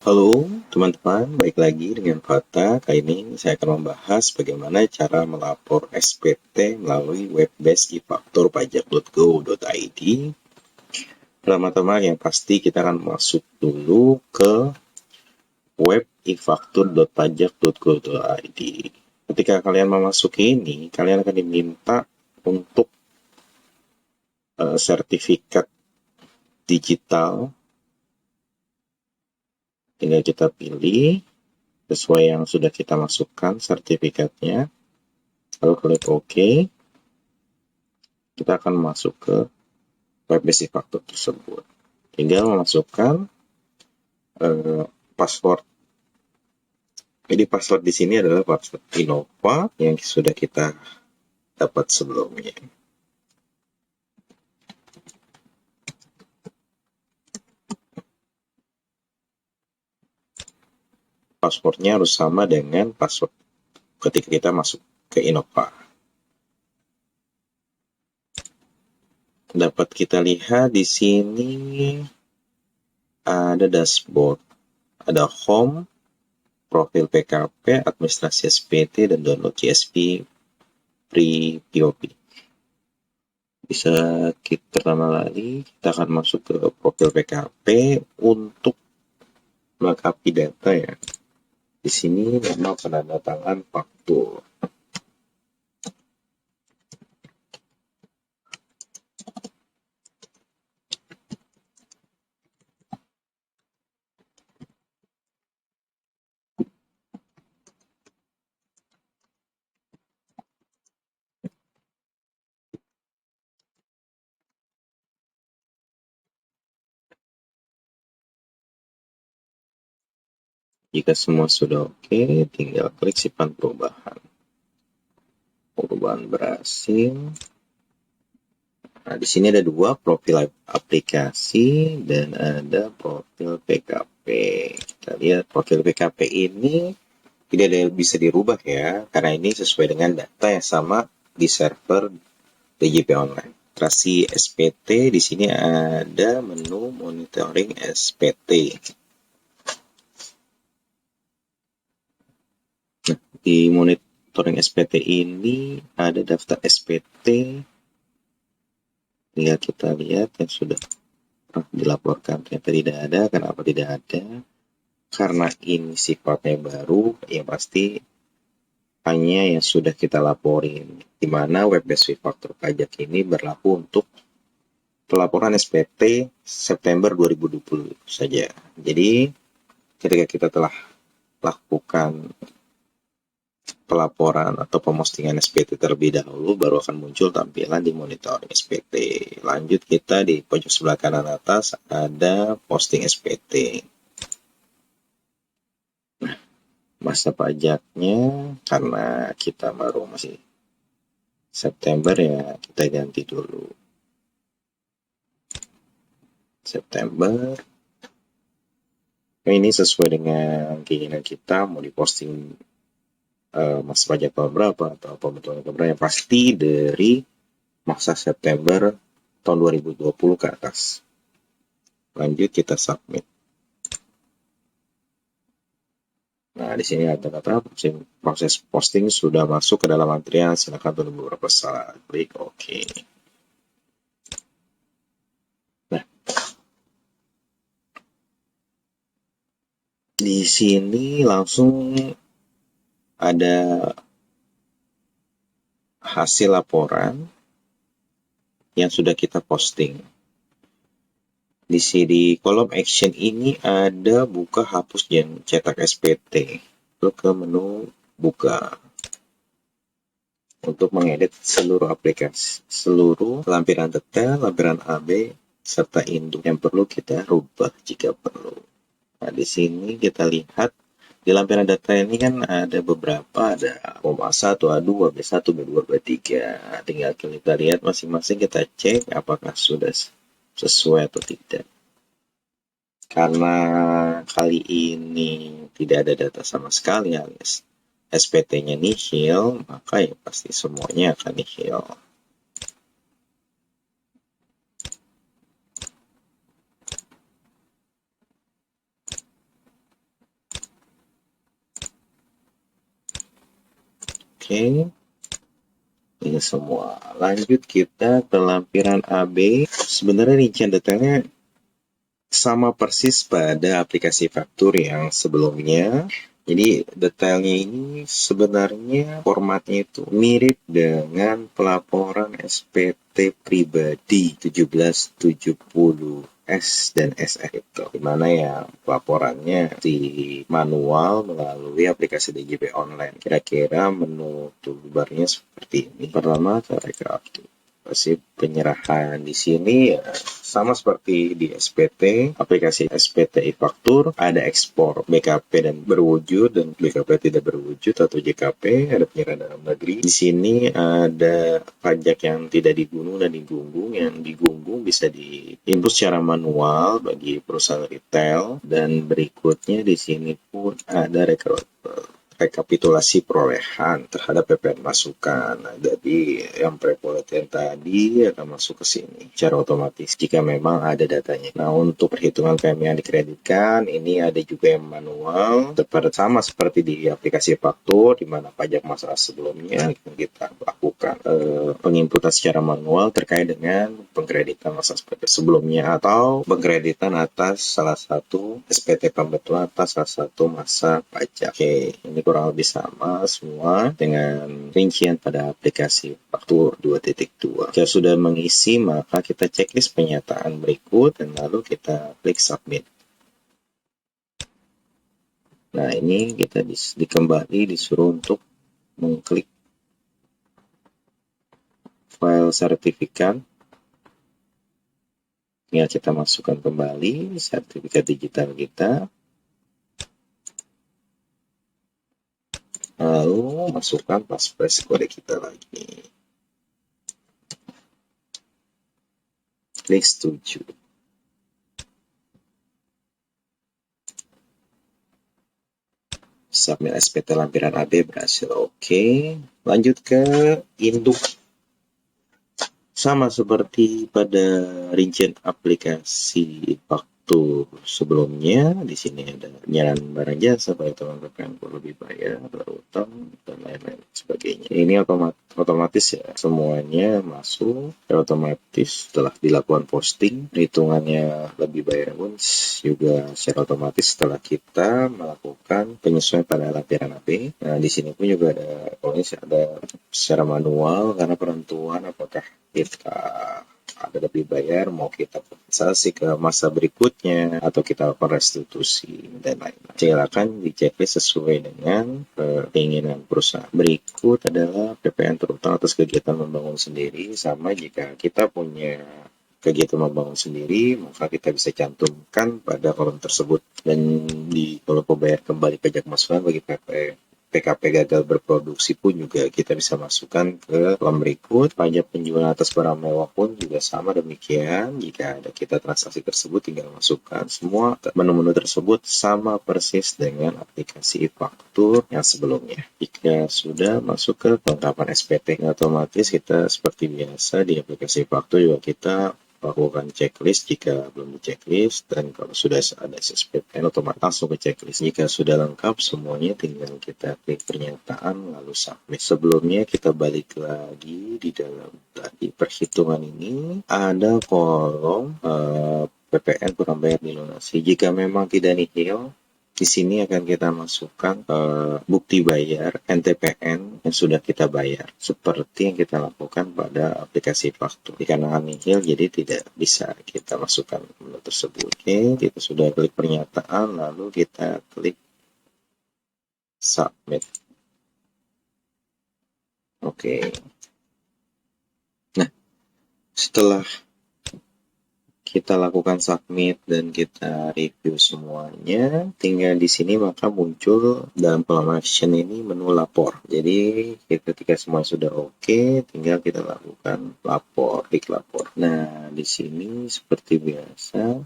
Halo teman-teman, baik lagi dengan Fata. Kali ini saya akan membahas bagaimana cara melapor SPT melalui web-based e-faktur pajak.go.id. Pertama-tama yang pasti kita akan masuk dulu ke web e-faktur.pajak.go.id. Ketika kalian memasuki ini, kalian akan diminta untuk sertifikat digital. Tinggal kita pilih sesuai yang sudah kita masukkan sertifikatnya. Lalu klik OK. Kita akan masuk ke web basic faktur tersebut. Tinggal memasukkan password. Jadi password di sini adalah password Innova yang sudah kita dapat sebelumnya. Passwordnya harus sama dengan password ketika kita masuk ke Innova. Dapat kita lihat di sini ada dashboard, ada home, profil PKP, administrasi SPT, dan download CSV pre-POP. Bisa kita pertama kali kita akan masuk ke profil PKP untuk melengkapi data ya. Di sini nama penandatangan faktur. Jika semua sudah oke, tinggal klik simpan perubahan. Perubahan berhasil. Nah, di sini ada dua, profil aplikasi dan ada profil PKP. Kita lihat profil PKP ini tidak ada yang bisa dirubah ya, karena ini sesuai dengan data yang sama di server DJP Online. Administrasi SPT di sini ada menu monitoring SPT. Nah, di monitoring SPT ini ada daftar SPT. Tinggal kita lihat yang sudah dilaporkan. Ternyata tidak ada. Kenapa tidak ada? Karena ini sifatnya baru, yang pasti hanya yang sudah kita laporin. Di mana web-based faktur pajak ini berlaku untuk pelaporan SPT September 2020 saja. Jadi ketika kita telah lakukan pelaporan atau pemostingan SPT terlebih dahulu, baru akan muncul tampilan di monitoring SPT. Lanjut kita di pojok sebelah kanan atas ada posting SPT. Masa pajaknya karena kita baru masih September ya, kita ganti dulu September. Ini sesuai dengan keinginan kita, mau diposting masa pajak tahun berapa atau pembentukan berapa, yang pasti dari masa September tahun 2020 ke atas. Lanjut kita submit. Nah, di sini ada kata proses posting sudah masuk ke dalam antrian, silakan tunggu beberapa saat. Klik OK. Nah, di sini langsung ada hasil laporan yang sudah kita posting. Di sini kolom action ini ada buka, hapus, dan cetak SPT. Klik ke menu buka untuk mengedit seluruh aplikasi, seluruh lampiran detail, lampiran AB, serta induk yang perlu kita rubah jika perlu. Nah, di sini kita lihat di lampiran data ini kan ada beberapa, ada form A1, A2, B1, B2, B3. Nah, tinggal kita lihat masing-masing, kita cek apakah sudah sesuai atau tidak. Karena kali ini tidak ada data sama sekali alias SPT-nya nihil, maka ya pasti semuanya akan nihil. Oke. Ini semua. Lanjut kita ke lampiran AB. Sebenarnya rincian detailnya sama persis pada aplikasi faktur yang sebelumnya. Jadi detailnya ini sebenarnya formatnya itu mirip dengan pelaporan SPT pribadi 1770 S dan SF itu, dimana ya pelaporannya di manual melalui aplikasi DJP online. Kira-kira menu toolbarnya seperti ini. Pertama, rekapitulasi penyerahan. Di sini ya sama seperti di SPT, aplikasi SPT e-faktur, ada ekspor BKP dan berwujud dan BKP tidak berwujud atau JKP, ada penyerahan dalam negeri. Di sini ada pajak yang tidak digunung dan digunggung. Yang digunggung bisa diinput secara manual bagi perusahaan retail, dan berikutnya di sini pun ada rekapitulasi perolehan terhadap PPN masukan. Nah, jadi yang prepolitan tadi akan masuk ke sini secara otomatis jika memang ada datanya. Nah, untuk perhitungan PM yang dikreditkan, ini ada juga yang manual, sama seperti di aplikasi faktur, di mana pajak masa sebelumnya kita lakukan penginputan secara manual terkait dengan pengkreditan masa sebelumnya atau pengkreditan atas salah satu SPT pembetulan atas salah satu masa pajak. Oke, ini kurang lebih sama semua dengan rincian pada aplikasi faktur 2.2. Jika sudah mengisi, maka kita checklist penyataan berikut dan lalu kita klik submit. Nah, ini kita kembali disuruh untuk mengklik file sertifikat. Tinggal kita masukkan kembali sertifikat digital kita. Lalu masukkan passphrase kode kita lagi. Klik setuju. Submit SPT lampiran AB berhasil. Oke. Lanjut ke induk. Sama seperti pada rincian aplikasi faktur sebelumnya, di sini ada penyerahan barang jasa, perhitungan PPN perlu dibayar, berutang, dan lain-lain sebagainya. Ini otomatis ya, semuanya masuk. Otomatis setelah dilakukan posting, perhitungannya lebih bayar pun juga secara otomatis setelah kita melakukan penyesuaian pada lampiran AB. Nah, di sini pun juga ada, kalau ini ada secara manual karena penentuan apakah kita ada lebih bayar, mau kita kompensasi ke masa berikutnya atau kita lakukan restitusi dan lain-lain. Silakan dicek sesuai dengan keinginan perusahaan. Berikut adalah PPN terutang atas kegiatan membangun sendiri. Sama jika kita punya kegiatan membangun sendiri, maka kita bisa cantumkan pada kolom tersebut. Dan di kolom pembayar kembali pajak masukan bagi PKP gagal berproduksi pun juga kita bisa masukkan ke kolom berikut. Pajak penjualan atas barang mewah pun juga sama demikian. Jika ada kita transaksi tersebut, tinggal masukkan. Semua menu-menu tersebut sama persis dengan aplikasi faktur yang sebelumnya. Jika sudah masuk ke kelengkapan SPT, otomatis kita seperti biasa di aplikasi faktur juga kita lakukan checklist jika belum di checklist, dan kalau sudah ada SPT otomatis langsung ke checklist. Jika sudah lengkap semuanya, tinggal kita klik pernyataan lalu submit. Sebelumnya kita balik lagi di dalam tadi perhitungan ini ada kolom PPN kurang bayar dilunasi. Jika memang tidak nihil, di sini akan kita masukkan bukti bayar NTPN yang sudah kita bayar, seperti yang kita lakukan pada aplikasi faktur. Dikarenakan nihil, jadi tidak bisa kita masukkan menu tersebut. Oke, kita sudah klik pernyataan, lalu kita klik submit. Oke. Nah, setelah kita lakukan submit dan kita review semuanya, tinggal di sini maka muncul dalam kolom action ini menu lapor. Jadi ketika semua sudah oke, tinggal kita lakukan lapor, klik lapor. Nah, di sini seperti biasa,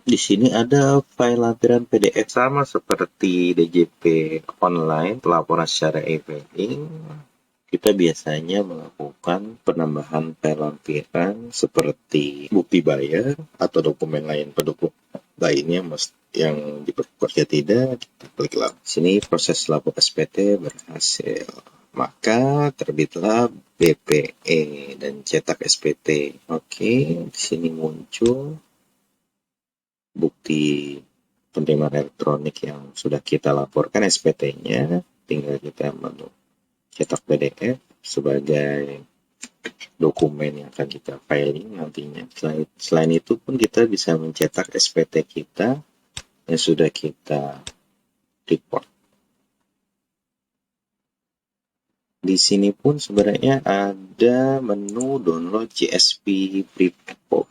di sini ada file lampiran PDF sama seperti DJP online, pelaporan secara e-filing. Kita biasanya melakukan penambahan file lampiran seperti bukti bayar atau dokumen lain pendukung lainnya yang diperlukan tidak, kita klik lapor. Sini proses lapor SPT berhasil. Maka terbitlah BPE dan cetak SPT. Oke, di sini muncul bukti penerimaan elektronik yang sudah kita laporkan SPT-nya. Tinggal kita cetak PDF sebagai dokumen yang akan kita filing nantinya. Selain itu pun kita bisa mencetak SPT kita yang sudah kita report. Di sini pun sebenarnya ada menu download GSP Prepo.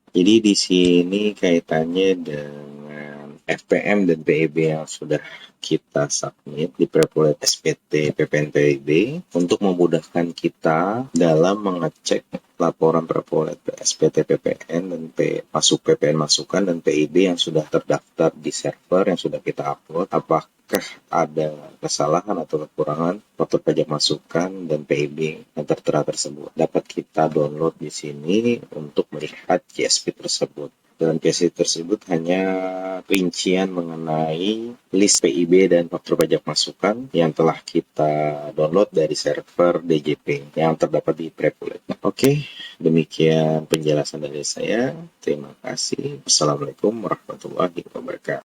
Jadi di sini kaitannya dengan FPM dan PEB yang sudah kita submit di Prepolet SPT PPN PEB untuk memudahkan kita dalam mengecek laporan Prepolet SPT PPN dan masuk PPN masukan dan PIB yang sudah terdaftar di server yang sudah kita upload. Apakah ada kesalahan atau kekurangan faktur pajak masukan dan PIB yang tertera tersebut. Dapat kita download di sini untuk melihat GSP tersebut. Dalam GSP tersebut hanya rincian mengenai list PIB dan faktur pajak masukan yang telah kita download dari server DJP yang terdapat di Prepolet. Oke, demikian penjelasan dari saya. Terima kasih. Assalamualaikum warahmatullahi wabarakatuh.